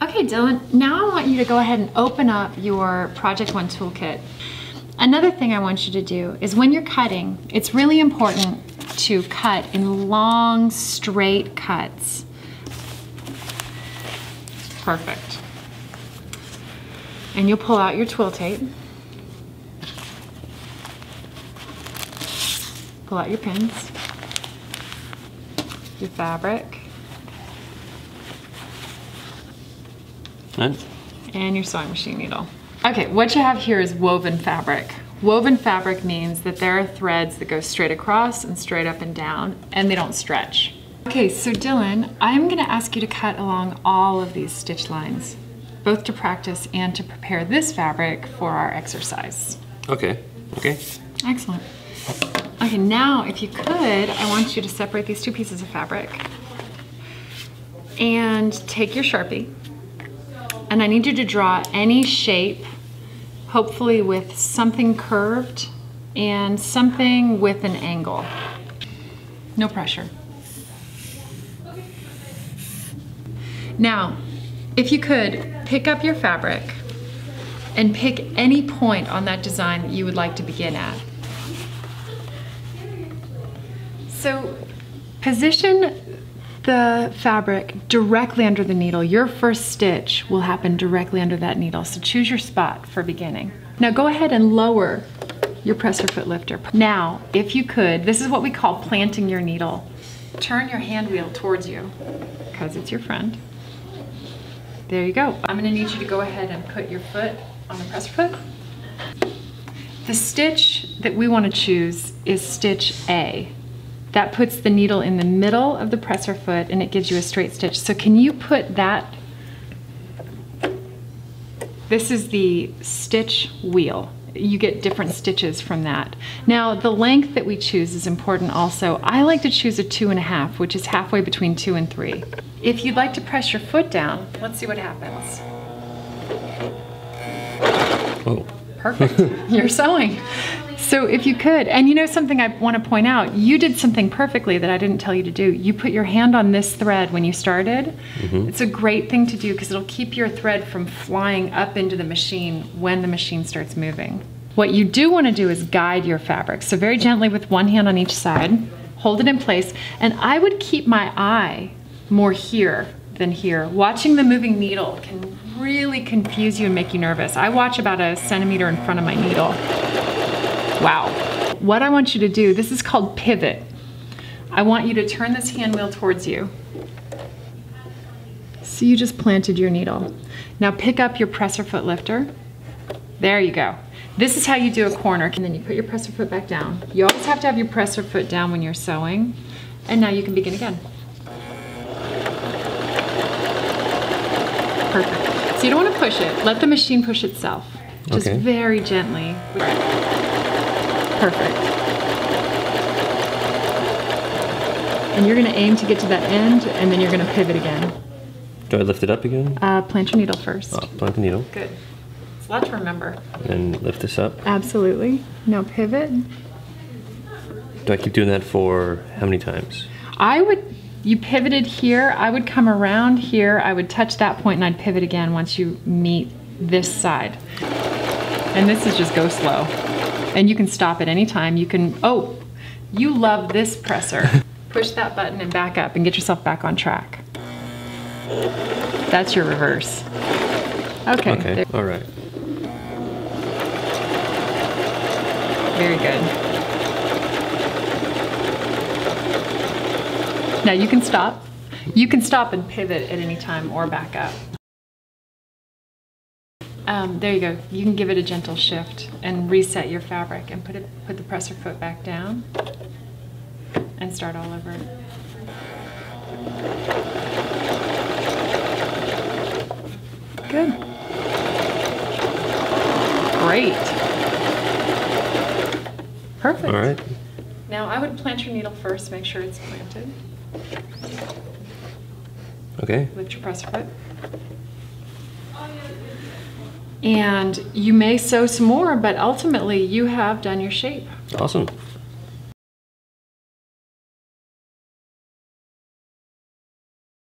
Okay, Dylan, now I want you to go ahead and open up your Project One toolkit. Another thing I want you to do is when you're cutting, it's really important to cut in long, straight cuts. Perfect. And you'll pull out your twill tape. Pull out your pins, your fabric, and your sewing machine needle. Okay, what you have here is woven fabric. Woven fabric means that there are threads that go straight across and straight up and down, and they don't stretch. Okay, so Dylan, I'm gonna ask you to cut along all of these stitch lines, both to practice and to prepare this fabric for our exercise. Okay. Excellent. Okay, now if you could, I want you to separate these two pieces of fabric and take your Sharpie, and I need you to draw any shape, hopefully with something curved and something with an angle. No pressure. Now, if you could, pick up your fabric and pick any point on that design that you would like to begin at. So, position the fabric directly under the needle. Your first stitch will happen directly under that needle, so choose your spot for beginning. Now go ahead and lower your presser foot lifter. Now, if you could, this is what we call planting your needle. Turn your hand wheel towards you, because it's your friend. There you go. I'm gonna need you to go ahead and put your foot on the presser foot. The stitch that we wanna choose is stitch A. That puts the needle in the middle of the presser foot and it gives you a straight stitch. So can you put that, this is the stitch wheel. You get different stitches from that. Now the length that we choose is important also. I like to choose a 2.5, which is halfway between 2 and 3. If you'd like to press your foot down, let's see what happens. Oh. Perfect, you're sewing. So if you could, and you know something I want to point out, you did something perfectly that I didn't tell you to do. You put your hand on this thread when you started. It's a great thing to do because it'll keep your thread from flying up into the machine when the machine starts moving. What you do want to do is guide your fabric. So very gently with one hand on each side, hold it in place, and I would keep my eye more here than here. Watching the moving needle can really confuse you and make you nervous. I watch about a centimeter in front of my needle. Wow. What I want you to do, this is called pivot. I want you to turn this hand wheel towards you. So you just planted your needle. Now pick up your presser foot lifter. There you go. This is how you do a corner. And then you put your presser foot back down. You always have to have your presser foot down when you're sewing. And now you can begin again. Perfect. So you don't want to push it. Let the machine push itself. Just very gently. Perfect. And you're gonna aim to get to that end, and then you're gonna pivot again. Do I lift it up again? Plant your needle first. Oh, plant the needle. Good. It's a lot to remember. And lift this up. Absolutely. Now pivot. Do I keep doing that for how many times? You pivoted here, I would come around here, I would touch that point, and I'd pivot again once you meet this side. And this is just go slow. And you can stop at any time. You can, oh, you love this presser. Push that button and back up and get yourself back on track. That's your reverse. Okay. All right. Very good. Now you can stop. You can stop and pivot at any time or back up. There you go. You can give it a gentle shift and reset your fabric and put the presser foot back down and start all over. Good. Great. Perfect. All right. Now I would plant your needle first, make sure it's planted. Okay. Lift your presser foot. And you may sew some more, but ultimately you have done your shape. Awesome.